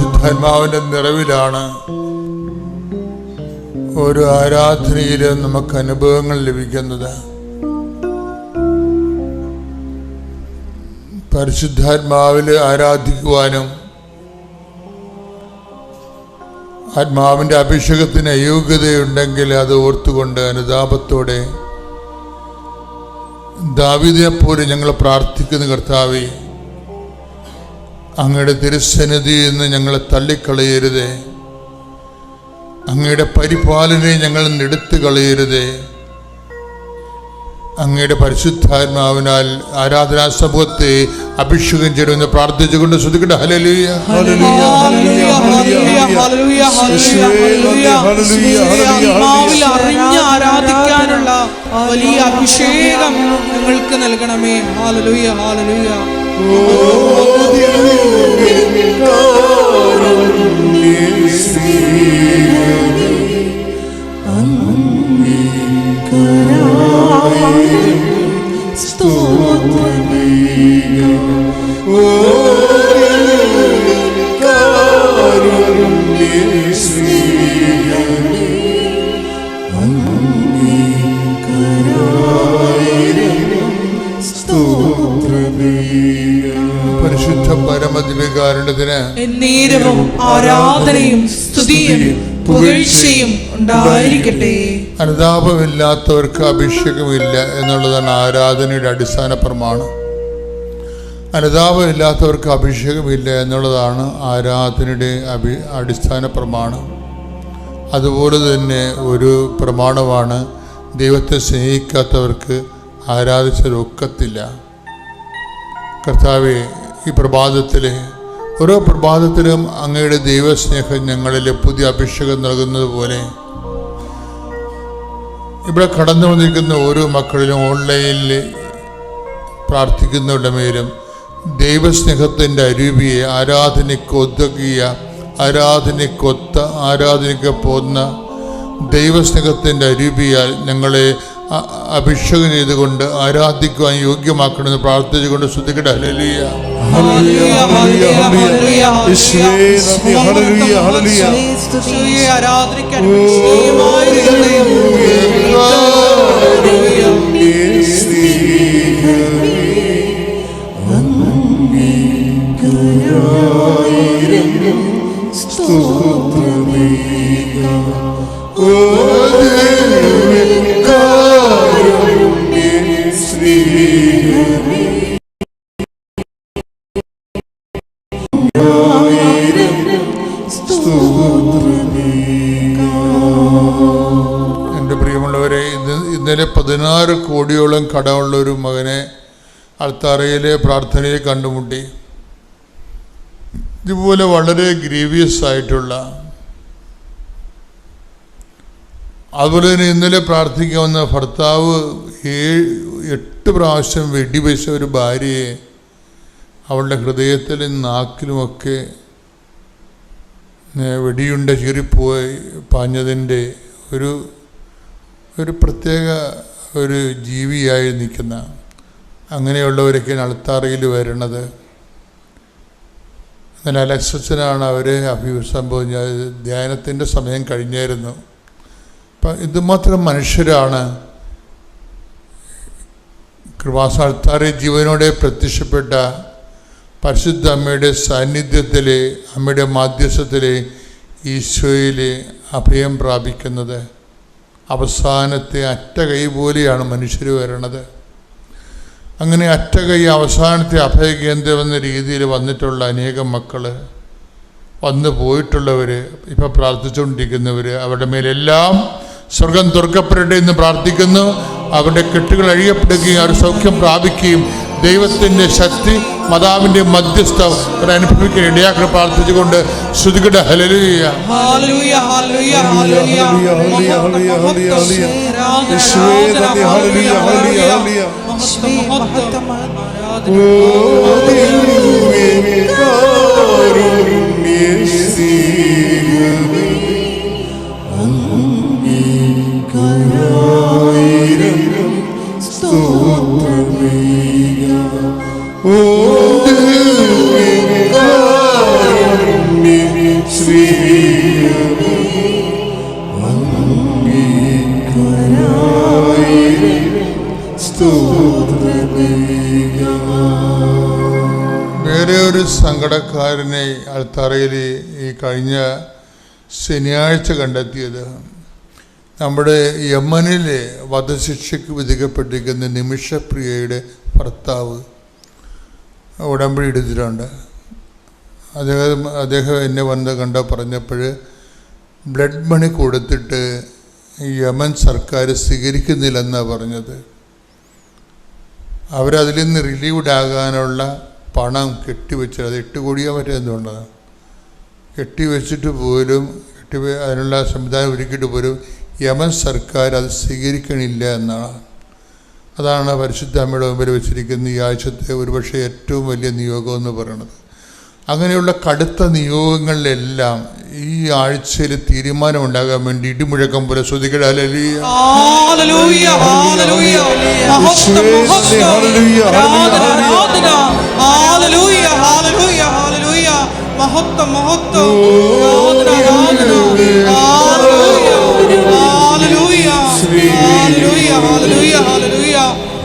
പരിശുദ്ധാത്മാവിൻ്റെ നിറവിലാണ് ഓരോ ആരാധനയിലും നമുക്ക് അനുഭവങ്ങൾ ലഭിക്കുന്നത്. പരിശുദ്ധാത്മാവിൽ ആരാധിക്കുവാനും ആത്മാവിൻ്റെ അഭിഷേകത്തിന് അയോഗ്യതയുണ്ടെങ്കിൽ അത് ഓർത്തുകൊണ്ട് അനുതാപത്തോടെ ദാവീദിനെപ്പോലെ ഞങ്ങൾ പ്രാർത്ഥിക്കുന്ന കർത്താവേ, അങ്ങയുടെ തിരുസന്നിധിയിൽ നിന്ന് ഞങ്ങളെ തള്ളിക്കളയരുതേ, അങ്ങയുടെ പരിപാലനയെ ഞങ്ങൾ എടുത്തു കളയരുതേ. അങ്ങയുടെ പരിശുദ്ധാത്മാവിനാൽ ആരാധനാ സമൂഹത്തെ അഭിഷേകം ചെയ്യണമെന്ന് പ്രാർത്ഥിച്ചുകൊണ്ട് ശ്രദ്ധിക്കട്ടെ. ഹല്ലേലൂയ ഹല്ലേലൂയ ഹല്ലേലൂയ ഹല്ലേലൂയ ഹല്ലേലൂയ. അറിഞ്ഞ് ആരാധിക്കാനുള്ള വലിയ അഭിഷേകം ഞങ്ങൾക്ക് നൽകണമേ. ഹല്ലേലൂയ ഹല്ലേലൂയ. പരിശുദ്ധ പരമദിവ്യകാരുണ്യത്തിന് എന്നേരവും ആരാധനയും സ്തുതിയും പുകഴ്ചയും ഉണ്ടായിരിക്കട്ടെ. അനുതാപമില്ലാത്തവർക്ക് അഭിഷേകമില്ല എന്നുള്ളതാണ് ആരാധനയുടെ അടിസ്ഥാന പ്രമാണം. അനുതാപമില്ലാത്തവർക്ക് അഭിഷേകമില്ല എന്നുള്ളതാണ് ആരാധനയുടെ അടിസ്ഥാന പ്രമാണം. അതുപോലെ തന്നെ ഒരു പ്രമാണമാണ് ദൈവത്തെ സ്നേഹിക്കാത്തവർക്ക് ആരാധിച്ചതൊക്കത്തില്ല. കർത്താവേ, ഈ പ്രഭാതത്തിൽ ഓരോ പ്രഭാതത്തിലും അങ്ങയുടെ ദൈവസ്നേഹം ഞങ്ങളിൽ പുതിയ അഭിഷേകം നൽകുന്നത് പോലെ ഇവിടെ കടന്നു വന്നിരിക്കുന്ന ഓരോ മക്കളിലും ഓൺലൈനിൽ പ്രാർത്ഥിക്കുന്നവരുടെ മേലും ദൈവസ്നേഹത്തിൻ്റെ അരൂപിയെ ആരാധനയ്ക്കൊതുക്കിയ ആരാധനയ്ക്ക് പോന്ന ദൈവസ്നേഹത്തിൻ്റെ അരൂപിയാൽ ഞങ്ങളെ അഭിഷേകം ചെയ്തുകൊണ്ട് ആരാധിക്കുവാൻ യോഗ്യമാക്കണമെന്ന് പ്രാർത്ഥിച്ചുകൊണ്ട് ശ്രദ്ധിക്കട്ടെ. ഹല്ലേലൂയ ഹല്ലേലൂയ ഹല്ലേലൂയ ഹല്ലേലൂയ. ആരാധനയ്ക്ക് അഭിഷേകമായി എൻ്റെ പ്രിയമുള്ളവരെ, ഇന്നലെ 16 കോടിയോളം കടമുള്ള ഒരു മകനെ അൾത്താരയിലെ പ്രാർത്ഥനയിൽ കണ്ടുമുട്ടി. ഇതുപോലെ വളരെ ഗ്രീവിയസ് ആയിട്ടുള്ള, അതുപോലെ തന്നെ ഇന്നലെ പ്രാർത്ഥിക്കാവുന്ന ഭർത്താവ് 7-8 പ്രാവശ്യം വെടിവെച്ച ഒരു ഭാര്യയെ അവളുടെ ഹൃദയത്തിലും നാക്കിലുമൊക്കെ വെടിയുണ്ട ചീറിപ്പോയി പാഞ്ഞതിൻ്റെ ഒരു പ്രത്യേക ഒരു ജീവിയായി നിൽക്കുന്ന അങ്ങനെയുള്ളവരൊക്കെയാണ് അൾത്താരയിൽ വരുന്നത്. അങ്ങനെ അലക്സച്ചനാണ് അവരെ അഭിസംബോധന, ധ്യാനത്തിൻ്റെ സമയം കഴിഞ്ഞായിരുന്നു. അപ്പം ഇതുമാത്രം മനുഷ്യരാണ് കൃപാസനത്താറെ ജീവനോടെ പ്രത്യക്ഷപ്പെട്ട പരിശുദ്ധ അമ്മയുടെ സാന്നിധ്യത്തിലെ, അമ്മയുടെ മാധ്യസ്ഥത്തിലെ ഈശോയിലെ അഭയം പ്രാപിക്കുന്നത്. അവസാനത്തെ അറ്റ കൈ പോലെയാണ് മനുഷ്യർ വരണത്. അങ്ങനെ അറ്റ കൈ, അവസാനത്തെ അഭയകേന്ദ്രം എന്ന രീതിയിൽ വന്നിട്ടുള്ള അനേകം മക്കൾ, വന്നു പോയിട്ടുള്ളവർ, ഇപ്പം പ്രാർത്ഥിച്ചുകൊണ്ടിരിക്കുന്നവർ, അവരുടെ മേലെല്ലാം സ്വർഗം തുറക്കപ്പെടട്ടെ എന്ന് പ്രാർത്ഥിക്കുന്നു. അവരുടെ കെട്ടുകൾ അഴിയപ്പെടുകയും അവർ സൗഖ്യം പ്രാപിക്കുകയും ദൈവത്തിൻ്റെ ശക്തി, മാതാവിൻ്റെ മധ്യസ്ഥം അനുഭവിക്കാൻ ഇടയാക്കി പ്രാർത്ഥിച്ചുകൊണ്ട് ശ്രുതികട ഹല്ലേലൂയ ഹല്ലേലൂയ ഹല്ലേലൂയ ഹല്ലേലൂയ ഹല്ലേലൂയ ഹല്ലേലൂയ Oh, അപകടക്കാരനെ അൾത്താറയിൽ ഈ കഴിഞ്ഞ ശനിയാഴ്ച കണ്ടെത്തിയത് നമ്മുടെ യമനിൽ വധശിക്ഷയ്ക്ക് വിധിക്കപ്പെട്ടിരിക്കുന്ന നിമിഷപ്രിയയുടെ ഭർത്താവ് ഉടമ്പടി എടുത്തിട്ടുണ്ട്. അദ്ദേഹം എന്നെ വന്ന് പറഞ്ഞപ്പോൾ ബ്ലഡ് മണി കൊടുത്തിട്ട് യമൻ സർക്കാർ സ്വീകരിക്കുന്നില്ലെന്നാണ് പറഞ്ഞത്. അവരതിൽ നിന്ന് റിലീവ്ഡ് ആകാനുള്ള പണം കെട്ടിവെച്ചത്, അത് 8 കോടിയോ മറ്റോ എന്തുകൊണ്ടാണ് കെട്ടിവെച്ചിട്ട് പോലും അതിനുള്ള സംവിധാനം ഒരുക്കിയിട്ട് പോലും യമൻ സർക്കാർ അത് സ്വീകരിക്കണില്ല എന്നാണ്. അതാണ് പരിശുദ്ധ അമ്മയുടെ മുമ്പിൽ വെച്ചിരിക്കുന്ന ഈ ആഴ്ചത്തെ ഒരുപക്ഷെ ഏറ്റവും വലിയ നിയോഗം എന്ന് പറയുന്നത്. അങ്ങനെയുള്ള കടുത്ത നിയോഗങ്ങളിലെല്ലാം ഈ ആഴ്ചയിൽ തീരുമാനമുണ്ടാകാൻ വേണ്ടി ഇടിമുഴക്കം പോലെ ശ്രുതിക്കട്ടെ. ഹല്ലേലൂയ, ഹല്ലേലൂയ, ഹല്ലേലൂയ, മഹത്വം, മഹത്വം, ആരാധന, ഹല്ലേലൂയ, ഹല്ലേലൂയ, ഹല്ലേലൂയ, മഹത്വം, മഹത്വം, ആരാധന, ഹല്ലേലൂയ, ഹല്ലേലൂയ, ഹല്ലേലൂയ, ഹല്ലേലൂയ, ഹല്ലേലൂയ,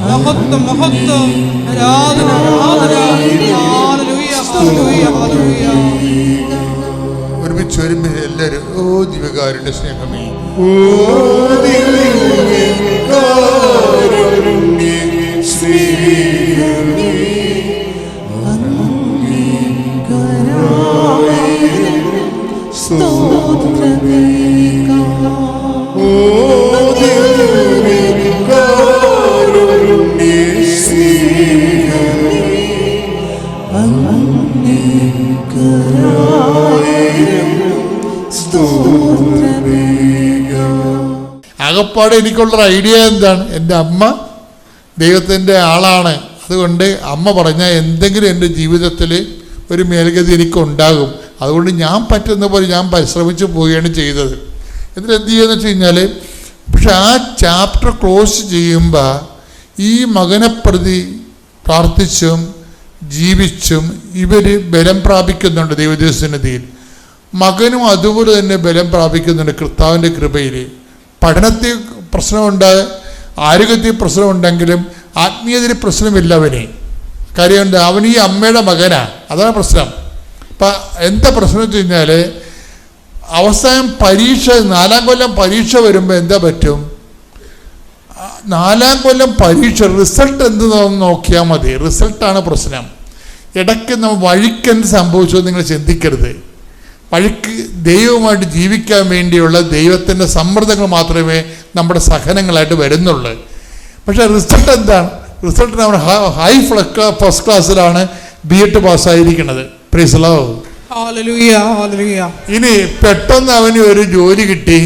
മഹത്വം, മഹത്വം, ആരാധന, ആരാധന, ഹല്ലേലൂയ, ഹല്ലേലൂയ, ഹല്ലേലൂയ. ഒരുമിച്ച് വരുമ്പോൾ എല്ലാവരും ഓ ദിവ്യകാരുണ്യ സ്നേഹമേ, ഓ ദിവ്യകാരുണ്യ സ്നേഹമേ, സ്തോത്രമേ, ഓ ദിവ്യകാരുണ്യ സ്നേഹമേ, ആകപ്പാടെ എനിക്കുള്ളൊരു ഐഡിയ എന്താണ്? എൻ്റെ അമ്മ ദൈവത്തിൻ്റെ ആളാണ്. അതുകൊണ്ട് അമ്മ പറഞ്ഞാൽ എന്തെങ്കിലും എൻ്റെ ജീവിതത്തിൽ ഒരു മേൽഗതി എനിക്കുണ്ടാകും. അതുകൊണ്ട് ഞാൻ പറ്റുന്ന പോലെ ഞാൻ പരിശ്രമിച്ച് പോവുകയാണ് ചെയ്തത്. എന്നിട്ട് എന്ത് ചെയ്യുകയെന്ന് വെച്ച് കഴിഞ്ഞാൽ, പക്ഷെ ആ ചാപ്റ്റർ ക്ലോസ് ചെയ്യുമ്പോൾ ഈ മകനെ പ്രതി പ്രാർത്ഥിച്ചും ജീവിച്ചും ഇവർ ബലം പ്രാപിക്കുന്നുണ്ട് ദൈവസന്നിധിയിൽ. മകനും അതുപോലെ തന്നെ ബലം പ്രാപിക്കുന്നുണ്ട് കർത്താവിൻ്റെ കൃപയിൽ. പഠനത്തിൽ പ്രശ്നമുണ്ട്, ആരോഗ്യത്തിൽ പ്രശ്നമുണ്ടെങ്കിലും ആത്മീയതയിൽ പ്രശ്നമില്ല അവന്. കാര്യം ഉണ്ട്, അവൻ ഈ അമ്മയുടെ മകനാണ്. അതാണ് പ്രശ്നം. ഇപ്പം എന്താ പ്രശ്നം വെച്ച് കഴിഞ്ഞാൽ, അവസാനം പരീക്ഷ 4-ാം കൊല്ലം പരീക്ഷ വരുമ്പോൾ എന്താ പറ്റും? 4-ാം കൊല്ലം പരീക്ഷ റിസൾട്ട് എന്ത് നോക്കിയാൽ മതി. റിസൾട്ടാണ് പ്രശ്നം. ഇടയ്ക്ക് നമ്മൾ വഴിക്കെന്ത് സംഭവിച്ചോ നിങ്ങൾ ചിന്തിക്കരുത്. വഴിക്ക് ദൈവവുമായിട്ട് ജീവിക്കാൻ വേണ്ടിയുള്ള ദൈവത്തിൻ്റെ സമ്മർദ്ദങ്ങൾ മാത്രമേ നമ്മുടെ സഹനങ്ങളായിട്ട് വരുന്നുള്ളൂ. പക്ഷേ റിസൾട്ട് എന്താണ്? റിസൾട്ട് നമ്മൾ ഫസ്റ്റ് ക്ലാസ്സിലാണ് B.Ed പാസ്സായിരിക്കുന്നത്. Praise the Lord. ഹല്ലേലൂയ, ഹല്ലേലൂയ. ഇനി പെട്ടെന്ന് അവന് ഒരു ജോലി കിട്ടി,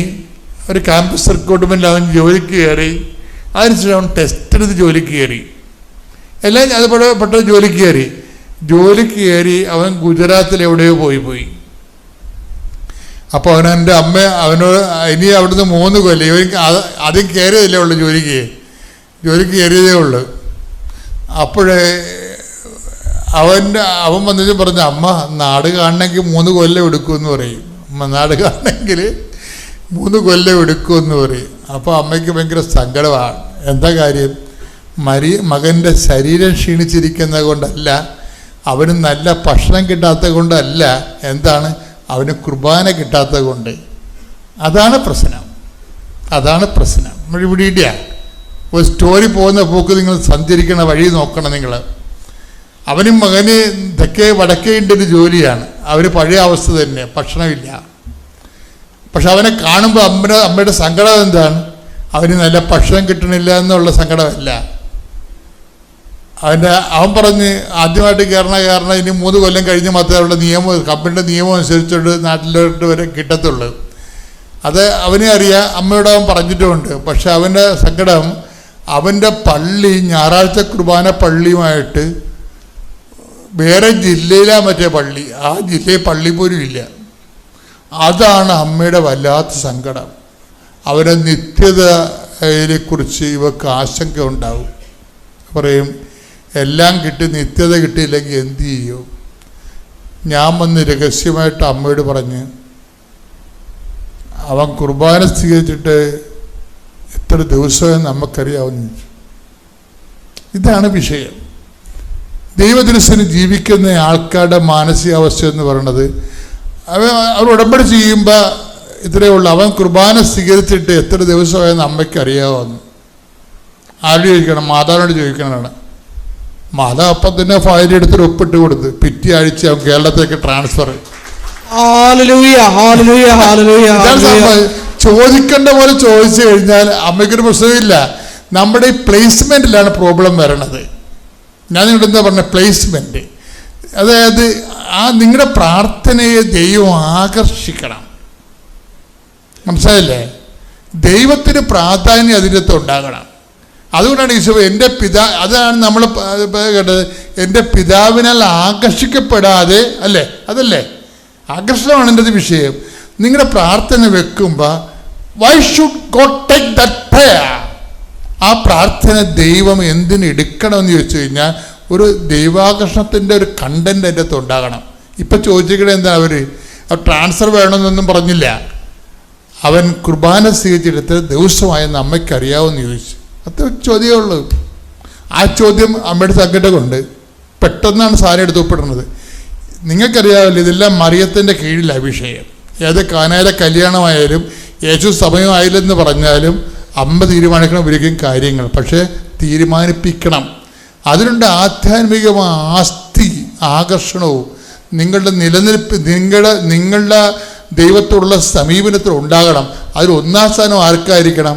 ഒരു ക്യാമ്പസ് റിക്രൂട്ട്മെൻറ്റിൽ അവൻ ജോലിക്ക് കയറി. അതിനുശേഷം അവൻ ടെസ്റ്റ് എടുത്ത് ജോലിക്ക് കയറി. എല്ലാം അതുപോലെ പെട്ടെന്ന് ജോലിക്ക് കയറി അവൻ ഗുജറാത്തിൽ എവിടെയോ പോയി. അപ്പോൾ അവനെൻ്റെ അമ്മ അവനോട് ഇനി അവിടുന്ന് 3 കൊല്ലം ഇവൻ ആദ്യം കയറിയതല്ലേ ഉള്ളൂ, ജോലിക്ക് കയറിയതേ ഉള്ളൂ. അപ്പോഴേ അവൻ വന്നിട്ട് പറഞ്ഞു, അമ്മ നാട് കാണണമെങ്കിൽ 3 കൊല്ലം എടുക്കുമെന്ന് പറയും. അമ്മ നാട് കാണണമെങ്കിൽ 3 കൊല്ലം എടുക്കുമെന്ന് പറയും. അപ്പോൾ അമ്മയ്ക്ക് ഭയങ്കര സങ്കടമാണ്. എന്താ കാര്യം? മകൻ്റെ ശരീരം ക്ഷീണിച്ചിരിക്കുന്നത് കൊണ്ടല്ല, അവന് നല്ല ഭക്ഷണം കിട്ടാത്തത് കൊണ്ടല്ല, എന്താണ്, അവന് കുർബാന കിട്ടാത്തത് കൊണ്ട്. അതാണ് പ്രശ്നം. ഇവിടെ ഇല്ല. ഒരു സ്റ്റോറി പോകുന്ന പോക്ക് നിങ്ങൾ സഞ്ചരിക്കണ വഴി നോക്കണം. നിങ്ങൾ അവനും മകന് വടക്കേ ഇന്ത്യൻ്റെ ജോലിയാണ്. അവർ പഴയ അവസ്ഥ തന്നെ, ഭക്ഷണമില്ല. പക്ഷെ അവനെ കാണുമ്പോൾ അമ്മയുടെ സങ്കടം എന്താണ്? അവന് നല്ല ഭക്ഷണം കിട്ടണില്ല എന്നുള്ള സങ്കടമല്ല. അവൻ പറഞ്ഞ് ആദ്യമായിട്ട് കയറണം ഇനി 3 കൊല്ലം കഴിഞ്ഞ് മാത്രമേ അവരുടെ കമ്പനിയുടെ നിയമം അനുസരിച്ചുകൊണ്ട് നാട്ടിലോട്ട് വരെ കിട്ടത്തുള്ളൂ. അത് അവനെ അറിയാം, അമ്മയോട് അവൻ പറഞ്ഞിട്ടുമുണ്ട്. പക്ഷെ അവൻ്റെ സങ്കടം, അവൻ്റെ പള്ളി ഞായറാഴ്ച കുർബാന പള്ളിയുമായിട്ട് വേറെ ജില്ലയിലാണ് മറ്റേ പള്ളി, ആ ജില്ലയിൽ പള്ളി പോലും ഇല്ല. അതാണ് അമ്മയുടെ വല്ലാത്ത സങ്കടം. അവരുടെ നിത്യതയെക്കുറിച്ച് ഇവർക്ക് ആശങ്ക ഉണ്ടാവും. പറയും, എല്ലാം കിട്ടി നിത്യത കിട്ടിയില്ലെങ്കിൽ എന്ത് ചെയ്യും? ഞാൻ വന്ന് രഹസ്യമായിട്ട് അമ്മയോട് പറഞ്ഞ്, അവൻ കുർബാന സ്വീകരിച്ചിട്ട് എത്ര ദിവസമെന്ന് നമുക്കറിയാവുന്ന. ഇതാണ് വിഷയം. ദൈവദൃശ്യന് ജീവിക്കുന്ന ആൾക്കാരുടെ മാനസികാവസ്ഥ എന്ന് പറയുന്നത്, അവർ ഉടമ്പടി ചെയ്യുമ്പോൾ ഇത്രയേ ഉള്ളൂ. അവൻ കുർബാന സ്വീകരിച്ചിട്ട് എത്ര ദിവസമായെന്ന് അമ്മയ്ക്ക് അറിയാമെന്ന്. ആരോട് ചോദിക്കണം? മാതാവിനോട് ചോദിക്കണമാണ്. മാതാവ് അപ്പം തന്നെ ഫയൽ എടുത്തിട്ട് ഒപ്പിട്ട് കൊടുത്ത് പിറ്റേ ആഴ്ച അവൻ കേരളത്തിലേക്ക് ട്രാൻസ്ഫർ. ചോദിക്കേണ്ട പോലെ ചോദിച്ചു കഴിഞ്ഞാൽ അമ്മയ്ക്കൊരു പ്രശ്നമില്ല. നമ്മുടെ ഈ പ്ലേസ്മെൻറ്റിലാണ് പ്രോബ്ലം വരണത്. ഞാൻ നിങ്ങളുടെ എന്താ പറഞ്ഞ പ്ലേസ്മെൻറ്റ്, അതായത് നിങ്ങളുടെ പ്രാർത്ഥനയെ ദൈവം ആകർഷിക്കണം. മനസ്സിലായില്ലേ? ദൈവത്തിന് പ്രാധാന്യം അതിൻ്റെ അകത്ത് ഉണ്ടാകണം. അതുകൊണ്ടാണ് ഈശോ അതാണ് നമ്മൾ കേട്ടത്, എൻ്റെ പിതാവിനാൽ ആകർഷിക്കപ്പെടാതെ, അല്ലേ? അതല്ലേ ആകർഷണമാണ് എൻ്റെ വിഷയം. നിങ്ങളുടെ പ്രാർത്ഥന വെക്കുമ്പോൾ why should God take that prayer? ആ പ്രാർത്ഥന ദൈവം എന്തിന് എടുക്കണമെന്ന് ചോദിച്ചു കഴിഞ്ഞാൽ ഒരു ദൈവാകർഷണത്തിൻ്റെ ഒരു കണ്ടന്റ് അതിൻ്റെ അകത്ത് ഉണ്ടാകണം. ഇപ്പം ചോദിച്ചിട്ട് എന്താ അവർ ട്രാൻസ്ഫർ വേണമെന്നൊന്നും പറഞ്ഞില്ല. അവൻ കുർബാന സ്വീകരിച്ചെടുത്ത് ദിവസമായെന്ന് അമ്മയ്ക്ക് അറിയാമെന്ന് ചോദിച്ചു. അത്ര ചോദ്യമേ ഉള്ളൂ. ആ ചോദ്യം അമ്മയുടെ സങ്കടമുണ്ട്. പെട്ടെന്നാണ് സാധനം എടുത്ത് ഒപ്പിടുന്നത്. നിങ്ങൾക്കറിയാമല്ലോ, ഇതെല്ലാം മറിയത്തിൻ്റെ കീഴിലാണ് വിഷയം. ഏത് കാനായിലെ കല്യാണമായാലും യേശു സമയമായില്ലെന്ന് പറഞ്ഞാലും അമ്മ തീരുമാനിക്കണം ഇവരിക്കും കാര്യങ്ങൾ. പക്ഷേ തീരുമാനിപ്പിക്കണം. അതിനുണ്ട് ആധ്യാത്മികമായ ആസ്തി, ആകർഷണവും നിങ്ങളുടെ നിലനിൽപ്പ്, നിങ്ങളുടെ ദൈവത്തോടുള്ള സമീപനത്തിൽ ഉണ്ടാകണം. അതിൽ ഒന്നാം സ്ഥാനം ആർക്കായിരിക്കണം?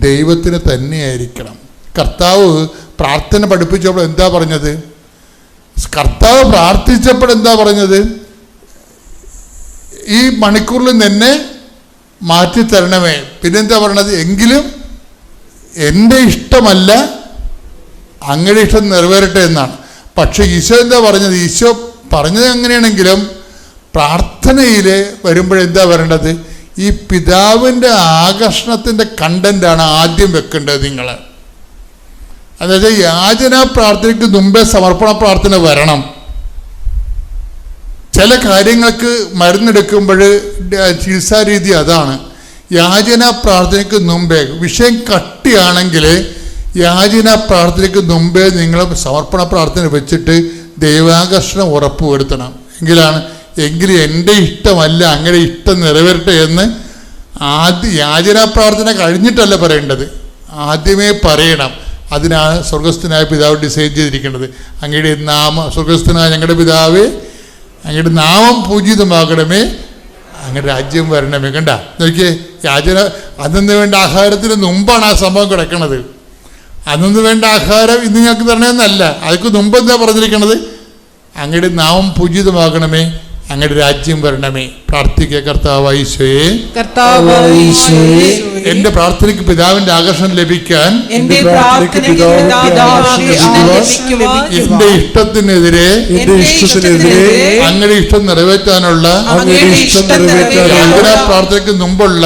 ദൈവത്തിന് തന്നെയായിരിക്കണം. കർത്താവ് പ്രാർത്ഥന പഠിപ്പിച്ചപ്പോൾ എന്താ പറഞ്ഞത്? കർത്താവ് പ്രാർത്ഥിച്ചപ്പോൾ എന്താ പറഞ്ഞത്? ഈ മണിക്കൂറിൽ നിന്നെ മാറ്റിത്തരണമേ. പിന്നെന്താ പറയണത്? എങ്കിലും എൻ്റെ ഇഷ്ടമല്ല അങ്ങയുടെ ഇഷ്ടം നിറവേറട്ടെ എന്നാണ്. പക്ഷെ ഈശോ എന്താ പറഞ്ഞത്? ഈശോ പറഞ്ഞത് എങ്ങനെയാണെങ്കിലും പ്രാർത്ഥനയിൽ വരുമ്പോഴെന്താ വരേണ്ടത്? ഈ പിതാവിൻ്റെ ആകർഷണത്തിൻ്റെ കണ്ടൻ്റാണ് ആദ്യം വെക്കേണ്ടത് നിങ്ങൾ. അതായത് യാചന പ്രാർത്ഥനയ്ക്ക് മുമ്പേ സമർപ്പണ പ്രാർത്ഥന വരണം. ചില കാര്യങ്ങൾക്ക് മരുന്നെടുക്കുമ്പോൾ ചികിത്സാ രീതി അതാണ്. യാചന പ്രാർത്ഥനയ്ക്ക് മുമ്പേ, വിഷയം കട്ടിയാണെങ്കിൽ യാചന പ്രാർത്ഥനയ്ക്ക് മുമ്പേ നിങ്ങൾ സമർപ്പണ പ്രാർത്ഥന വെച്ചിട്ട് ദൈവാകർഷണം ഉറപ്പുവരുത്തണം. എങ്കിലും എൻ്റെ ഇഷ്ടമല്ല അങ്ങയുടെ ഇഷ്ടം നിറവേറട്ടെ എന്ന് യാചനാ പ്രാർത്ഥന കഴിഞ്ഞിട്ടല്ല പറയേണ്ടത്, ആദ്യമേ പറയണം. അതിനാണ് സ്വർഗസ്ഥനായ പിതാവ് ഡിസൈൻ ചെയ്തിരിക്കേണ്ടത്. അങ്ങയുടെ നാമം, സ്വർഗസ്ഥനായ ഞങ്ങളുടെ പിതാവേ, അങ്ങയുടെ നാമം പൂജിതമാകണമേ, അങ്ങയുടെ രാജ്യം വരണമേ. കണ്ട നോക്കിയേ, യാചന അന്നു വേണ്ട ആഹാരത്തിന് മുമ്പാണ് ആ സംഭവം കിടക്കണത്. അന്നു വേണ്ട ആഹാരം ഇന്ന് ഞങ്ങൾക്ക് തരണമെന്നല്ല, അതിക്ക് മുമ്പ് എന്താ പറഞ്ഞിരിക്കണത്? അങ്ങയുടെ നാമം പൂജിതമാകണമേ, അങ്ങയുടെ രാജ്യം വരണമേ. പ്രാർത്ഥിക്കുക. കർത്താവായ ഈശോയേ, എന്റെ പ്രാർത്ഥനയ്ക്ക് പിതാവിന്റെ ആകർഷണം ലഭിക്കാൻ എന്റെ ഇഷ്ടത്തിനെതിരെ അങ്ങയുടെ ഇഷ്ടം നിറവേറ്റാനുള്ള യാചനാ പ്രാർത്ഥനയ്ക്ക് മുമ്പുള്ള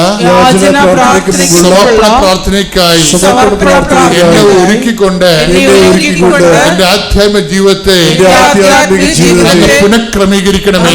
സമർപ്പണ പ്രാർത്ഥനയ്ക്കായി എന്നെ ഒരുക്കിക്കൊണ്ട് എന്റെ ആധ്യാത്മിക ജീവിതത്തെ പുനഃക്രമീകരിക്കണമേ.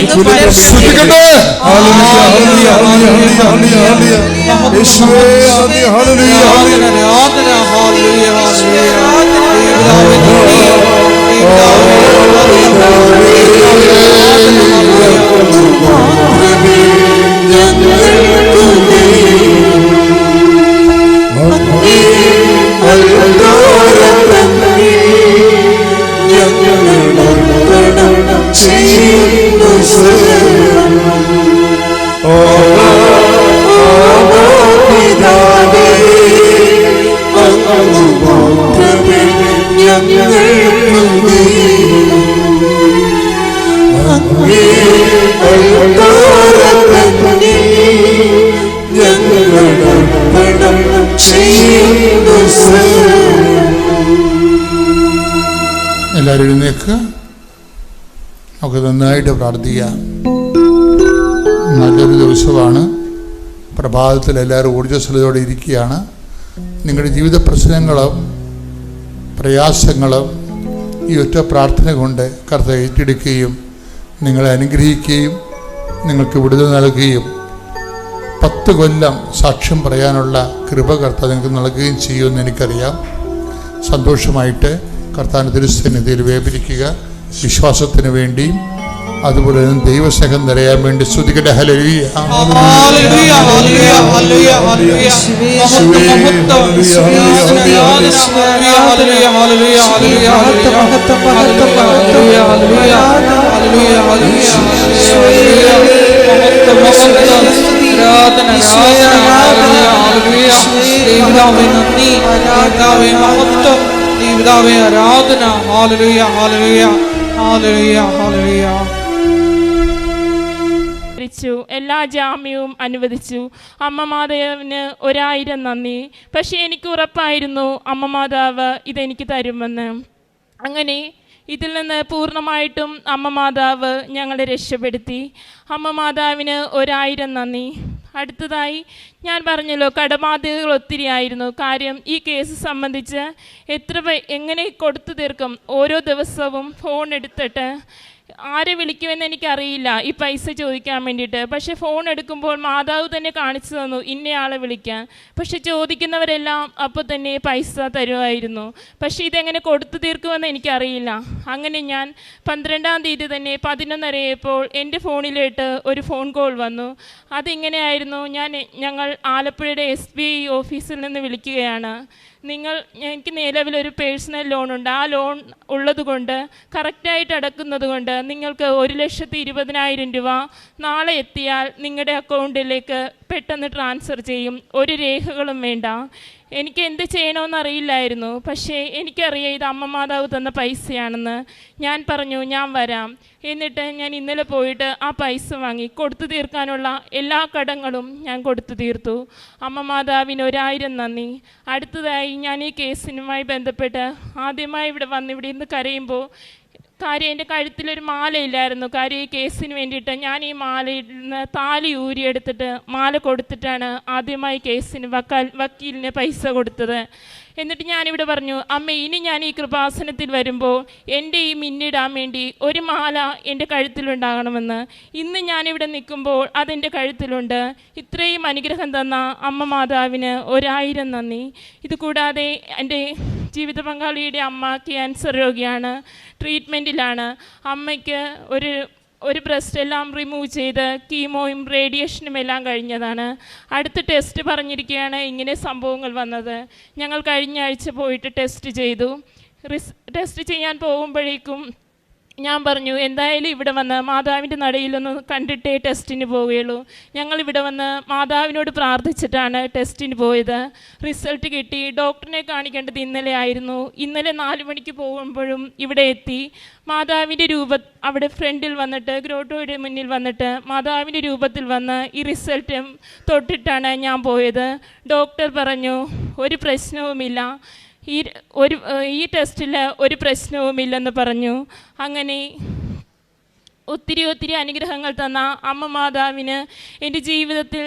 എല്ലാവരും എഴുന്നേൽക്കുക. നമുക്ക് നന്നായിട്ട് പ്രാർത്ഥിക്കാം. നല്ലൊരു ദിവസമാണ്. പ്രഭാതത്തിൽ എല്ലാവരും ഊർജ്ജസ്വലതയോടെ ഇരിക്കുകയാണ്. നിങ്ങളുടെ ജീവിത പ്രശ്നങ്ങളും പ്രയാസങ്ങളും ഈ ഒറ്റ പ്രാർത്ഥന കൊണ്ട് കർത്താവ് ഏറ്റെടുക്കുകയും നിങ്ങളെ അനുഗ്രഹിക്കുകയും നിങ്ങൾക്ക് വിടുതൽ നൽകുകയും 10 കൊല്ലം സാക്ഷ്യം പറയാനുള്ള കൃപ കർത്താവ് നിങ്ങൾക്ക് നൽകുകയും ചെയ്യുമെന്ന് എനിക്കറിയാം. സന്തോഷമായിട്ട് കർത്താവിൻ്റെ തിരുസന്നിധിയിൽ വേപരിക്കുക. വിശ്വാസത്തിന് വേണ്ടിയും അതുപോലെ തന്നെ ദൈവസ്നേഹം നിറയാൻ വേണ്ടി സ്തുതിക്കട്ടെ. ഹല്ലേലൂയ. ഹല്ലേലൂയ ഹല്ലേലൂയ ഹല്ലേലൂയ ഹല്ലേലൂയ ആരാധന. ഹല്ലേലൂയ ഹല്ലേലൂയ ഹല്ലേലൂയ ഹല്ലേലൂയ. എല്ലാ ജാമ്യവും അനുവദിച്ചു. അമ്മ മാതാവിന് 1000 നന്ദി. പക്ഷേ എനിക്ക് ഉറപ്പായിരുന്നു അമ്മ മാതാവ് ഇതെനിക്ക് തരുമെന്ന്. അങ്ങനെ ഇതിൽ നിന്ന് പൂർണ്ണമായിട്ടും അമ്മ മാതാവ് ഞങ്ങളെ രക്ഷപ്പെടുത്തി. അമ്മ മാതാവിന് 1000 നന്ദി. അടുത്തതായി ഞാൻ പറഞ്ഞല്ലോ, കടബാധ്യതകൾ ഒത്തിരി ആയിരുന്നു. കാര്യം ഈ കേസ് സംബന്ധിച്ച് എങ്ങനെ കൊടുത്തു തീർക്കും. ഓരോ ദിവസവും ഫോൺ എടുത്തിട്ട് ആരെ വിളിക്കുമെന്ന് എനിക്കറിയില്ല ഈ പൈസ ചോദിക്കാൻ വേണ്ടിയിട്ട്. പക്ഷേ ഫോൺ എടുക്കുമ്പോൾ മാതാവ് തന്നെ കാണിച്ചു തന്നു ഇന്നയാളെ വിളിക്കാൻ. പക്ഷെ ചോദിക്കുന്നവരെല്ലാം അപ്പോൾ തന്നെ പൈസ തരുമായിരുന്നു. പക്ഷേ ഇതെങ്ങനെ കൊടുത്തു തീർക്കുമെന്ന് എനിക്കറിയില്ല. അങ്ങനെ ഞാൻ 12-ാം തീയതി തന്നെ 11:30 എൻ്റെ ഫോണിലോട്ട് ഒരു ഫോൺ കോൾ വന്നു. അതിങ്ങനെയായിരുന്നു, ഞങ്ങൾ ആലപ്പുഴയുടെ SBI ഓഫീസിൽ നിന്ന് വിളിക്കുകയാണ്. എനിക്ക് നിലവിലൊരു പേഴ്സണൽ ലോണുണ്ട്. ആ ലോൺ ഉള്ളതുകൊണ്ട് കറക്റ്റായിട്ട് അടക്കുന്നത് കൊണ്ട് നിങ്ങൾക്ക് 1,20,000 രൂപ നാളെ എത്തിയാൽ നിങ്ങളുടെ അക്കൗണ്ടിലേക്ക് പെട്ടെന്ന് ട്രാൻസ്ഫർ ചെയ്യും. ഒരു രേഖകളും വേണ്ട. എനിക്ക് എന്ത് ചെയ്യണമെന്ന് അറിയില്ലായിരുന്നു. പക്ഷേ എനിക്കറിയാം ഇത് അമ്മ മാതാവ് തന്ന പൈസയാണെന്ന്. ഞാൻ പറഞ്ഞു ഞാൻ വരാം. എന്നിട്ട് ഞാൻ ഇന്നലെ പോയിട്ട് ആ പൈസ വാങ്ങി കൊടുത്തു തീർക്കാനുള്ള എല്ലാ കടങ്ങളും ഞാൻ കൊടുത്തു തീർത്തു. അമ്മ മാതാവിന് 1000 നന്ദി. അടുത്തതായി ഞാൻ ഈ കേസിനുമായി ബന്ധപ്പെട്ട് ആദ്യമായി ഇവിടെ ഇരുന്ന് കരയുമ്പോൾ കാര്യം എൻ്റെ കഴുത്തിലൊരു മാലയില്ലായിരുന്നു. കാര്യം ഈ കേസിന് വേണ്ടിയിട്ട് ഞാൻ ഈ മാലയിൽ നിന്ന് താലി ഊരിയെടുത്തിട്ട് മാല കൊടുത്തിട്ടാണ് ആദ്യമായി കേസിന് വക്കീലിന് പൈസ കൊടുത്തത്. എന്നിട്ട് ഞാനിവിടെ പറഞ്ഞു, അമ്മ ഇനി ഞാൻ ഈ കൃപാസനത്തിൽ വരുമ്പോൾ എൻ്റെ ഈ മിന്നിടാൻ വേണ്ടി ഒരു മാല എൻ്റെ കഴുത്തിലുണ്ടാകണമെന്ന്. ഇന്ന് ഞാനിവിടെ നിൽക്കുമ്പോൾ അതെൻ്റെ കഴുത്തിലുണ്ട്. ഇത്രയും അനുഗ്രഹം തന്ന അമ്മ മാതാവിന് 1000 നന്ദി. ഇതുകൂടാതെ എൻ്റെ ജീവിത പങ്കാളിയുടെ അമ്മ ക്യാൻസർ രോഗിയാണ്, ട്രീറ്റ്മെൻറ്റിലാണ്. അമ്മയ്ക്ക് ഒരു ബ്രസ്റ്റ് എല്ലാം റിമൂവ് ചെയ്ത് കീമോയും റേഡിയേഷനും എല്ലാം കഴിഞ്ഞതാണ്. അടുത്ത ടെസ്റ്റ് പറഞ്ഞിരിക്കുകയാണ് ഇങ്ങനെ സംഭവങ്ങൾ വന്നത്. ഞങ്ങൾ കഴിഞ്ഞ ആഴ്ച പോയിട്ട് ടെസ്റ്റ് ചെയ്തു. ടെസ്റ്റ് ചെയ്യാൻ പോകുമ്പോഴേക്കും ഞാൻ പറഞ്ഞു എന്തായാലും ഇവിടെ വന്ന് മാതാവിൻ്റെ നടയിലൊന്ന് കണ്ടിട്ടേ ടെസ്റ്റിന് പോവുകയുള്ളൂ. ഞങ്ങളിവിടെ വന്ന് മാതാവിനോട് പ്രാർത്ഥിച്ചിട്ടാണ് ടെസ്റ്റിന് പോയത്. റിസൾട്ട് കിട്ടി. ഡോക്ടറിനെ കാണിക്കേണ്ടത് ഇന്നലെ ആയിരുന്നു. ഇന്നലെ 4 മണിക്ക് പോകുമ്പോഴും ഇവിടെ എത്തി. മാതാവിൻ്റെ അവിടെ ഫ്രണ്ടിൽ വന്നിട്ട് ഗ്രോട്ടോയുടെ മുന്നിൽ വന്നിട്ട് മാതാവിൻ്റെ രൂപത്തിൽ വന്ന് ഈ റിസൾട്ടും തൊട്ടിട്ടാണ് ഞാൻ പോയത്. ഡോക്ടർ പറഞ്ഞു ഒരു പ്രശ്നവുമില്ല, ഈ ടെസ്റ്റിൽ ഒരു പ്രശ്നവുമില്ലെന്ന് പറഞ്ഞു. അങ്ങനെ ഒത്തിരി അനുഗ്രഹങ്ങൾ തന്ന അമ്മ മാതാവിന് എൻ്റെ ജീവിതത്തിൽ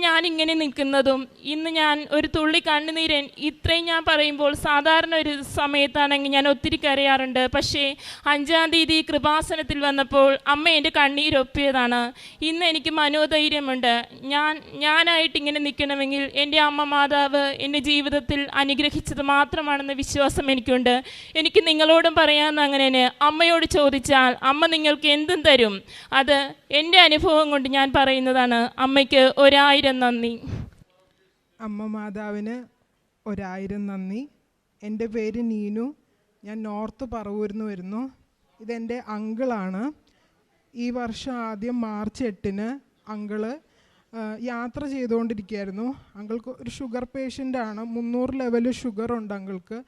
ഞാനിങ്ങനെ നിൽക്കുന്നതും ഇന്ന് ഞാൻ ഒരു തുള്ളി കണ്ണുനീരൻ ഇത്രയും ഞാൻ പറയുമ്പോൾ സാധാരണ ഒരു സമയത്താണെങ്കിൽ ഞാൻ ഒത്തിരി കരയാറുണ്ട്. പക്ഷേ 5-ാം തീയതി കൃപാസനത്തിൽ വന്നപ്പോൾ അമ്മ എൻ്റെ കണ്ണീരൊപ്പിയതാണ്. ഇന്ന് എനിക്ക് മനോധൈര്യമുണ്ട്. ഞാനായിട്ട് ഇങ്ങനെ നിൽക്കണമെങ്കിൽ എൻ്റെ അമ്മ മാതാവ് എൻ്റെ ജീവിതത്തിൽ അനുഗ്രഹിച്ചത് മാത്രമാണെന്ന വിശ്വാസം എനിക്കുണ്ട്. എനിക്ക് നിങ്ങളോടും പറയാമെന്ന് അങ്ങനെ അമ്മയോട് ചോദിച്ചാൽ അമ്മ നിങ്ങൾക്ക് എന്തും തരും. അത് എൻ്റെ അനുഭവം കൊണ്ട് ഞാൻ പറയുന്നതാണ്. അമ്മയ്ക്ക് 1000 നന്ദി. അമ്മ മാതാവിന് 1000 നന്ദി. എൻ്റെ പേര് നീനു. ഞാൻ നോർത്ത് പറവൂരിൽ നിന്ന് വരുന്നു. ഇതെൻ്റെ അങ്കിളാണ്. ഈ വർഷം ആദ്യം മാർച്ച് 8-ന് അങ്കിള് യാത്ര ചെയ്തുകൊണ്ടിരിക്കുകയായിരുന്നു. അങ്കിൾക്ക് ഒരു ഷുഗർ പേഷ്യൻ്റാണ്. 300 ലെവല് ഷുഗറുണ്ട് അങ്കിൾക്ക്.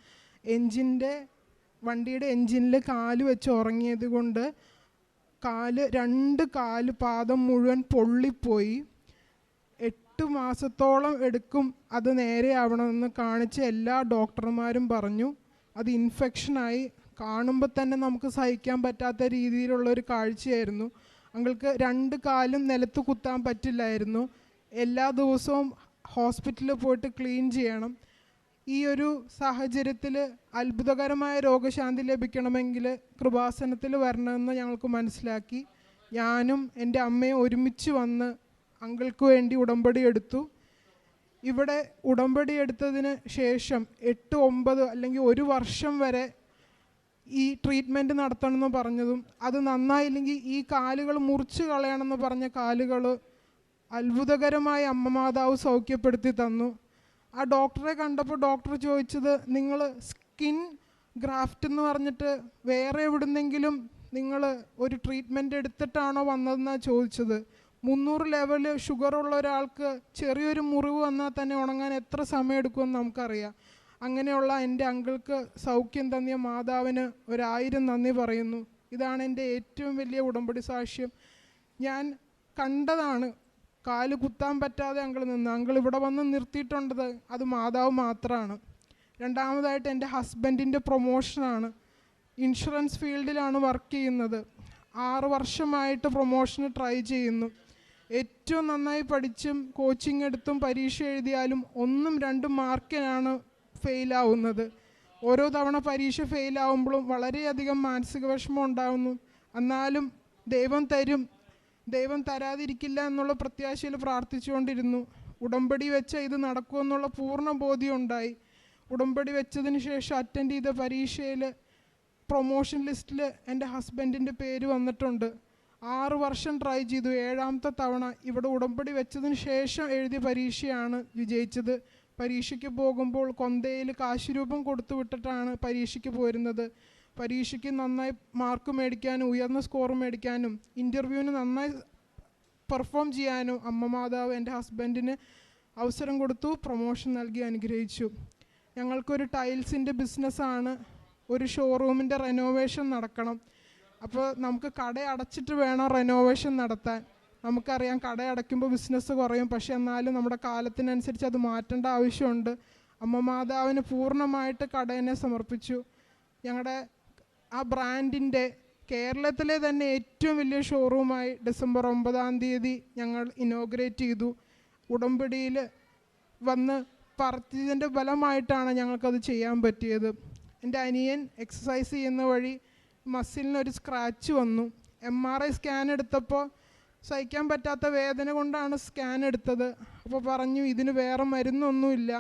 വണ്ടിയുടെ എൻജിനിൽ കാല് വെച്ച് ഉറങ്ങിയത് കൊണ്ട് 2 കാല് പാദം മുഴുവൻ പൊള്ളിപ്പോയി. 8 മാസത്തോളം എടുക്കും അത് നേരെയാവണമെന്ന് കാണിച്ച എല്ലാ ഡോക്ടർമാരും പറഞ്ഞു. അത് ഇൻഫെക്ഷനായി. കാണുമ്പോൾ തന്നെ നമുക്ക് സഹിക്കാൻ പറ്റാത്ത രീതിയിലുള്ളൊരു കാഴ്ചയായിരുന്നു. അങ്ങൾക്ക് 2 കാലും നിലത്ത് കുത്താൻ പറ്റില്ലായിരുന്നു. എല്ലാ ദിവസവും ഹോസ്പിറ്റലിൽ പോയിട്ട് ക്ലീൻ ചെയ്യണം. ഈ ഒരു സാഹചര്യത്തിൽ അത്ഭുതകരമായ രോഗശാന്തി ലഭിക്കണമെങ്കിൽ കൃപാസനത്തിൽ വരണമെന്ന് ഞങ്ങൾക്ക് മനസ്സിലാക്കി. ഞാനും എൻ്റെ അമ്മയും ഒരുമിച്ച് വന്ന് അങ്കിൾക്ക് വേണ്ടി ഉടമ്പടി എടുത്തു. ഇവിടെ ഉടമ്പടി എടുത്തതിന് ശേഷം 8, 9 അല്ലെങ്കിൽ 1 വർഷം വരെ ഈ ട്രീറ്റ്മെൻറ്റ് നടത്തണമെന്ന് പറഞ്ഞതും അത് നന്നായില്ലെങ്കിൽ ഈ കാലുകൾ മുറിച്ച് കളയണമെന്ന് പറഞ്ഞ കാലുകൾ അത്ഭുതകരമായി അമ്മ മാതാവ് സൗഖ്യപ്പെടുത്തി തന്നു. ആ ഡോക്ടറെ കണ്ടപ്പോൾ ഡോക്ടർ ചോദിച്ചത്, നിങ്ങൾ സ്കിൻ ഗ്രാഫ്റ്റ് എന്ന് പറഞ്ഞിട്ട് വേറെ എവിടുന്നെങ്കിലും നിങ്ങൾ ഒരു ട്രീറ്റ്മെൻറ്റ് എടുത്തിട്ടാണോ വന്നതെന്നാണ് ചോദിച്ചത്. 300 ലെവല് ഷുഗറുള്ള ഒരാൾക്ക് ചെറിയൊരു മുറിവ് വന്നാൽ തന്നെ ഉണങ്ങാൻ എത്ര സമയം എടുക്കുമെന്ന് നമുക്കറിയാം. അങ്ങനെയുള്ള എൻ്റെ അങ്കിൾക്ക് സൗഖ്യം തന്നിയ മാതാവിന് 1000 നന്ദി പറയുന്നു. ഇതാണ് എൻ്റെ ഏറ്റവും വലിയ ഉടമ്പടി സാക്ഷ്യം. ഞാൻ കണ്ടതാണ്, കാല് കുത്താൻ പറ്റാതെ അങ്കിൾ നിന്ന്. അങ്കിൾ ഇവിടെ വന്ന് നിർത്തിയിട്ടുണ്ടത് അത് മാതാവ് മാത്രമാണ്. രണ്ടാമതായിട്ട് എൻ്റെ ഹസ്ബൻഡിൻ്റെ പ്രൊമോഷനാണ്. ഇൻഷുറൻസ് ഫീൽഡിലാണ് വർക്ക് ചെയ്യുന്നത്. 6 വർഷമായിട്ട് പ്രൊമോഷന് ട്രൈ ചെയ്യുന്നു. ഏറ്റവും നന്നായി പഠിച്ചും കോച്ചിങ് എടുത്തും പരീക്ഷ എഴുതിയാലും 1ഉം 2ഉം മാർക്കിനാണ് ഫെയിലാവുന്നത്. ഓരോ തവണ പരീക്ഷ ഫെയിലാവുമ്പോഴും വളരെയധികം മാനസിക വിഷമം ഉണ്ടാകുന്നു. എന്നാലും ദൈവം തരും, ദൈവം തരാതിരിക്കില്ല എന്നുള്ള പ്രത്യാശയിൽ പ്രാർത്ഥിച്ചുകൊണ്ടിരുന്നു. ഉടമ്പടി വെച്ച ഇത് നടക്കുമെന്നുള്ള പൂർണ്ണ ബോധ്യം ഉണ്ടായി. ഉടമ്പടി വെച്ചതിന് ശേഷം അറ്റൻഡ് ചെയ്ത പരീക്ഷയിൽ പ്രൊമോഷൻ ലിസ്റ്റിൽ എൻ്റെ ഹസ്ബൻഡിൻ്റെ പേര് വന്നിട്ടുണ്ട്. 6 വർഷം ട്രൈ ചെയ്തു. 7ാമത്തെ തവണ ഇവിടെ ഉടമ്പടി വെച്ചതിന് ശേഷം എഴുതിയ പരീക്ഷയാണ് വിജയിച്ചത്. പരീക്ഷയ്ക്ക് പോകുമ്പോൾ കൊന്തയിൽ കാശുരൂപം കൊടുത്തു വിട്ടിട്ടാണ് പരീക്ഷയ്ക്ക് പോരുന്നത്. പരീക്ഷയ്ക്ക് നന്നായി മാർക്ക് മേടിക്കാനും ഉയർന്ന സ്കോർ മേടിക്കാനും ഇൻ്റർവ്യൂവിന് നന്നായി പെർഫോം ചെയ്യാനും അമ്മ മാതാവ് എൻ്റെ ഹസ്ബൻഡിന് അവസരം കൊടുത്തു, പ്രൊമോഷൻ നൽകി അനുഗ്രഹിച്ചു. ഞങ്ങൾക്കൊരു ടൈൽസിൻ്റെ ബിസിനസ്സാണ്. ഒരു ഷോറൂമിൻ്റെ റെനോവേഷൻ നടക്കണം. അപ്പോൾ നമുക്ക് കട അടച്ചിട്ട് വേണം റെനോവേഷൻ നടത്താൻ. നമുക്കറിയാം കട അടയ്ക്കുമ്പോൾ ബിസിനസ് കുറയും, പക്ഷേ എന്നാലും നമ്മുടെ കാലത്തിനനുസരിച്ച് അത് മാറ്റേണ്ട ആവശ്യമുണ്ട്. അമ്മ മാതാവിന് പൂർണ്ണമായിട്ട് കടയെ സമർപ്പിച്ചു. ഞങ്ങളുടെ ആ ബ്രാൻഡിൻ്റെ കേരളത്തിലെ തന്നെ ഏറ്റവും വലിയ ഷോറൂമായി ഡിസംബർ 9-ാം തീയതി ഞങ്ങൾ ഇനോഗ്രേറ്റ് ചെയ്തു. ഉടമ്പടിയിൽ വന്ന് പറഞ്ഞതിൻ്റെ ഫലമായിട്ടാണ് ഞങ്ങൾക്കത് ചെയ്യാൻ പറ്റിയത്. എൻ്റെ അനിയൻ എക്സസൈസ് ചെയ്യുന്ന വഴി മസിലിനൊരു സ്ക്രാച്ച് വന്നു. MRI സ്കാൻ എടുത്തപ്പോൾ സഹിക്കാൻ പറ്റാത്ത വേദന കൊണ്ടാണ് സ്കാൻ എടുത്തത്. അപ്പോൾ പറഞ്ഞു ഇതിന് വേറെ മരുന്നൊന്നുമില്ല,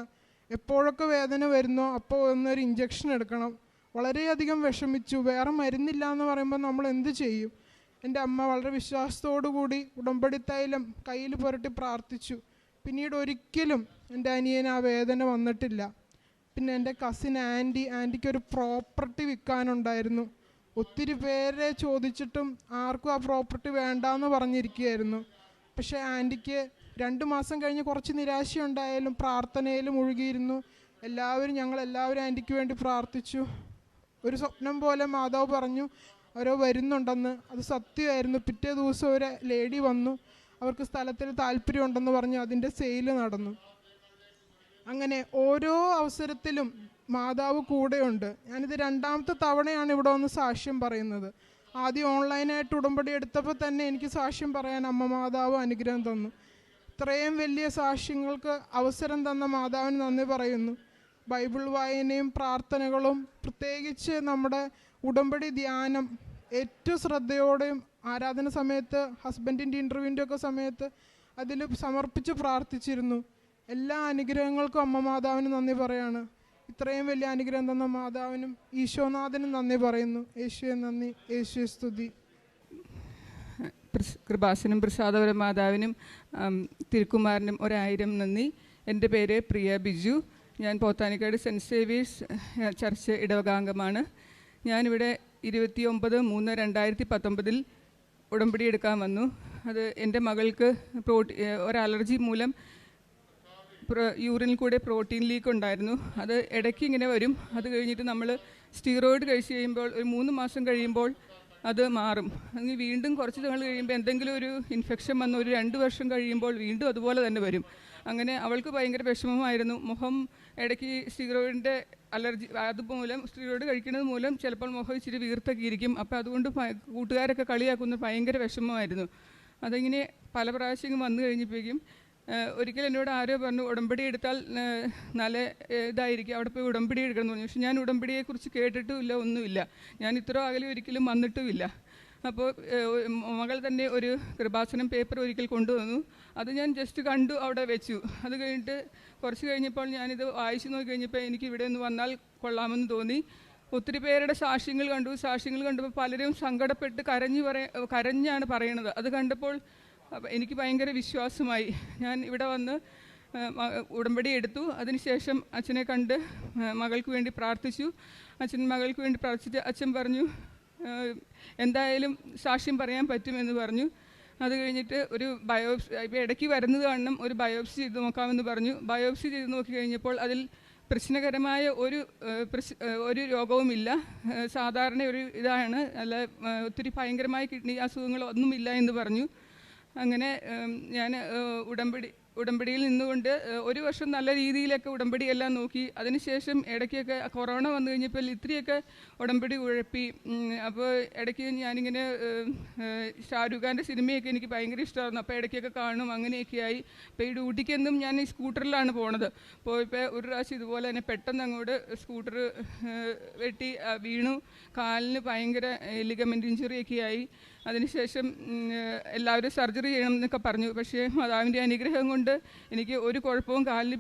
എപ്പോഴൊക്കെ വേദന വരുന്നോ അപ്പോൾ ഒന്നൊരു ഇഞ്ചക്ഷൻ എടുക്കണം. വളരെയധികം വിഷമിച്ചു. വേറെ മരുന്നില്ല എന്ന് പറയുമ്പോൾ നമ്മൾ എന്ത് ചെയ്യും? എൻ്റെ അമ്മ വളരെ വിശ്വാസത്തോടു കൂടി ഉടമ്പടി തൈലം കയ്യിൽ പുരട്ടി പ്രാർത്ഥിച്ചു. പിന്നീട് ഒരിക്കലും എൻ്റെ അനിയന് ആ വേദന വന്നിട്ടില്ല. പിന്നെ എൻ്റെ കസിൻ ആൻറ്റിക്കൊരു പ്രോപ്പർട്ടി വിൽക്കാനുണ്ടായിരുന്നു. ഒത്തിരി പേരെ ചോദിച്ചിട്ടും ആർക്കും ആ പ്രോപ്പർട്ടി വേണ്ടാന്ന് പറഞ്ഞിരിക്കുകയായിരുന്നു. പക്ഷേ ആൻറ്റിക്ക് 2 മാസം കഴിഞ്ഞ് കുറച്ച് നിരാശയുണ്ടായാലും പ്രാർത്ഥനയിലും മുഴുകിയിരുന്നു. ഞങ്ങളെല്ലാവരും ആൻറ്റിക്ക് വേണ്ടി പ്രാർത്ഥിച്ചു. ഒരു സ്വപ്നം പോലെ മാതാവ് പറഞ്ഞു അവരോ വരുന്നുണ്ടെന്ന്. അത് സത്യമായിരുന്നു. പിറ്റേ ദിവസം ഒരു ലേഡി വന്നു, അവർക്ക് സ്ഥലത്തിൽ താല്പര്യമുണ്ടെന്ന് പറഞ്ഞു. അതിൻ്റെ സെയിൽ നടന്നു. അങ്ങനെ ഓരോ അവസരത്തിലും മാതാവ് കൂടെയുണ്ട്. ഞാനിത് 2ാമത്തെ തവണയാണ് ഇവിടെ വന്ന് സാക്ഷ്യം പറയുന്നത്. ആദ്യം ഓൺലൈനായിട്ട് ഉടമ്പടി എടുത്തപ്പോൾ തന്നെ എനിക്ക് സാക്ഷ്യം പറയാൻ അമ്മ മാതാവ് അനുഗ്രഹം തന്നു. ഇത്രയും വലിയ സാക്ഷ്യങ്ങൾക്ക് അവസരം തന്ന മാതാവിന് നന്ദി പറയുന്നു. ബൈബിൾ വായനയും പ്രാർത്ഥനകളും പ്രത്യേകിച്ച് നമ്മുടെ ഉടമ്പടി ധ്യാനം ഏറ്റവും ശ്രദ്ധയോടെയും ആരാധന സമയത്ത് ഹസ്ബൻഡിൻ്റെ ഇൻ്റർവ്യൂവിൻ്റെ ഒക്കെ സമയത്ത് അതിൽ സമർപ്പിച്ച് പ്രാർത്ഥിച്ചിരുന്നു. എല്ലാ അനുഗ്രഹങ്ങൾക്കും അമ്മ മാതാവിന് നന്ദി പറയാണ്. ഇത്രയും വലിയ അനുഗ്രഹം തന്ന മാതാവിനും ഈശോനാഥനും നന്ദി പറയുന്നു. യേശുവെ നന്ദി, യേശുവെ സ്തുതി. കൃപാസനം പ്രസാദപര മാതാവിനും തിരുക്കുമാരനും 1000 നന്ദി. എൻ്റെ പേര് പ്രിയ ബിജു. ഞാൻ പോത്താനിക്കാട് സെൻറ്റ് സേവിയേഴ്സ് ചർച്ച് ഇടവകാംഗമാണ്. ഞാനിവിടെ 29/3/2019 ഉടമ്പടി എടുക്കാൻ വന്നു. അത് എൻ്റെ മകൾക്ക് ഒരു അലർജി മൂലം യൂറിനിൽ കൂടെ പ്രോട്ടീൻ ലീക്ക് ഉണ്ടായിരുന്നു. അത് ഇടയ്ക്ക് ഇങ്ങനെ വരും. അത് കഴിഞ്ഞിട്ട് നമ്മൾ സ്റ്റീറോയിഡ് കഴിച്ച് കഴിയുമ്പോൾ ഒരു 3 മാസം കഴിയുമ്പോൾ അത് മാറും. അങ്ങനെ വീണ്ടും കുറച്ച് നാൾ കഴിയുമ്പോൾ എന്തെങ്കിലും ഒരു ഇൻഫെക്ഷൻ വന്ന് ഒരു 2 വർഷം കഴിയുമ്പോൾ വീണ്ടും അതുപോലെ തന്നെ വരും. അങ്ങനെ അവൾക്ക് ഭയങ്കര വിഷമമായിരുന്നു. മുഖം ഇടയ്ക്ക് സ്റ്റീറോയിഡിൻ്റെ അലർജി അതുമൂലം സ്റ്റീറോയിഡ് കഴിക്കുന്നത് മൂലം ചിലപ്പോൾ മുഖം ഇച്ചിരി വീർത്തൊക്കെ ഇരിക്കും. അപ്പോൾ അതുകൊണ്ട് കൂട്ടുകാരൊക്കെ കളിയാക്കുന്നത് ഭയങ്കര വിഷമമായിരുന്നു. അതിങ്ങനെ പല പ്രാവശ്യം വന്നു കഴിഞ്ഞപ്പോഴേക്കും ഒരിക്കൽ എന്നോട് ആരോ പറഞ്ഞു ഉടമ്പടി എടുത്താൽ നല്ല ഇതായിരിക്കും, അവിടെ പോയി ഉടമ്പടി എടുക്കണം എന്ന് പറഞ്ഞു. പക്ഷെ ഞാൻ ഉടമ്പടിയെക്കുറിച്ച് കേട്ടിട്ടുമില്ല, ഒന്നുമില്ല. ഞാൻ ഇത്ര അകലെ ഒരിക്കലും വന്നിട്ടുമില്ല. അപ്പോൾ മകൾ തന്നെ ഒരു കൃപാസനം പേപ്പർ ഒരിക്കൽ കൊണ്ടുവന്നു. അത് ഞാൻ ജസ്റ്റ് കണ്ടു, അവിടെ വെച്ചു. അത് കഴിഞ്ഞിട്ട് കുറച്ച് കഴിഞ്ഞപ്പോൾ ഞാനിത് വായിച്ചു നോക്കി കഴിഞ്ഞപ്പോൾ എനിക്ക് ഇവിടെ ഒന്ന് വന്നാൽ കൊള്ളാമെന്ന് തോന്നി. ഒത്തിരി പേരുടെ സാക്ഷ്യങ്ങൾ കണ്ടപ്പോൾ പലരും സങ്കടപ്പെട്ട് കരഞ്ഞാണ് പറയണത്. അത് കണ്ടപ്പോൾ എനിക്ക് ഭയങ്കര വിശ്വാസമായി. ഞാൻ ഇവിടെ വന്ന് ഉടമ്പടി എടുത്തു. അതിനുശേഷം അച്ഛനെ കണ്ട് മകൾക്ക് വേണ്ടി പ്രാർത്ഥിച്ചു. അച്ഛൻ മകൾക്ക് വേണ്ടി പ്രാർത്ഥിച്ചിട്ട് അച്ഛൻ പറഞ്ഞു എന്തായാലും സാക്ഷ്യം പറയാൻ പറ്റുമെന്ന് പറഞ്ഞു. അത് കഴിഞ്ഞിട്ട് ഒരു ബയോപ്സി, ഇപ്പോൾ ഇടയ്ക്ക് വരുന്നത് കാരണം ഒരു ബയോപ്സി ചെയ്ത് നോക്കാമെന്ന് പറഞ്ഞു. ബയോപ്സി ചെയ്ത് നോക്കി കഴിഞ്ഞപ്പോൾ അതിൽ പ്രശ്നകരമായ ഒരു രോഗവുമില്ല. സാധാരണ ഒരു ഇതാണ്, അല്ല ഒത്തിരി ഭയങ്കരമായ കിഡ്നി അസുഖങ്ങളൊന്നുമില്ല എന്ന് പറഞ്ഞു. അങ്ങനെ ഞാൻ ഉടമ്പടിയിൽ നിന്നുകൊണ്ട് ഒരു വർഷം നല്ല രീതിയിലൊക്കെ ഉടമ്പടിയെല്ലാം നോക്കി. അതിനുശേഷം ഇടയ്ക്കൊക്കെ കൊറോണ വന്നു കഴിഞ്ഞപ്പോൾ ഇത്രയൊക്കെ ഉടമ്പടി ഉഴപ്പി. അപ്പോൾ ഇടയ്ക്ക് ഞാനിങ്ങനെ ഷാരൂഖ് ഖാൻ്റെ സിനിമയൊക്കെ എനിക്ക് ഭയങ്കര ഇഷ്ടമായിരുന്നു. അപ്പോൾ ഇടയ്ക്കൊക്കെ കാണും. അങ്ങനെയൊക്കെയായി. ഇപ്പോൾ ഈ ഡ്യൂട്ടിക്കൊന്നും ഞാൻ ഈ സ്കൂട്ടറിലാണ് പോണത്. പോയപ്പോൾ ഒരു പ്രാവശ്യം ഇതുപോലെ തന്നെ പെട്ടെന്ന് അങ്ങോട്ട് സ്കൂട്ടർ വെട്ടി വീണു. കാലിന് ഭയങ്കര ലിഗമെൻ്റ് ഇഞ്ചുറിയൊക്കെ ആയി. അതിനുശേഷം എല്ലാവരും സർജറി ചെയ്യണം എന്നൊക്കെ പറഞ്ഞു. പക്ഷേ മാതാവിൻ്റെ അനുഗ്രഹം കൊണ്ട് എനിക്ക് ഒരു കുഴപ്പവും കാലിന്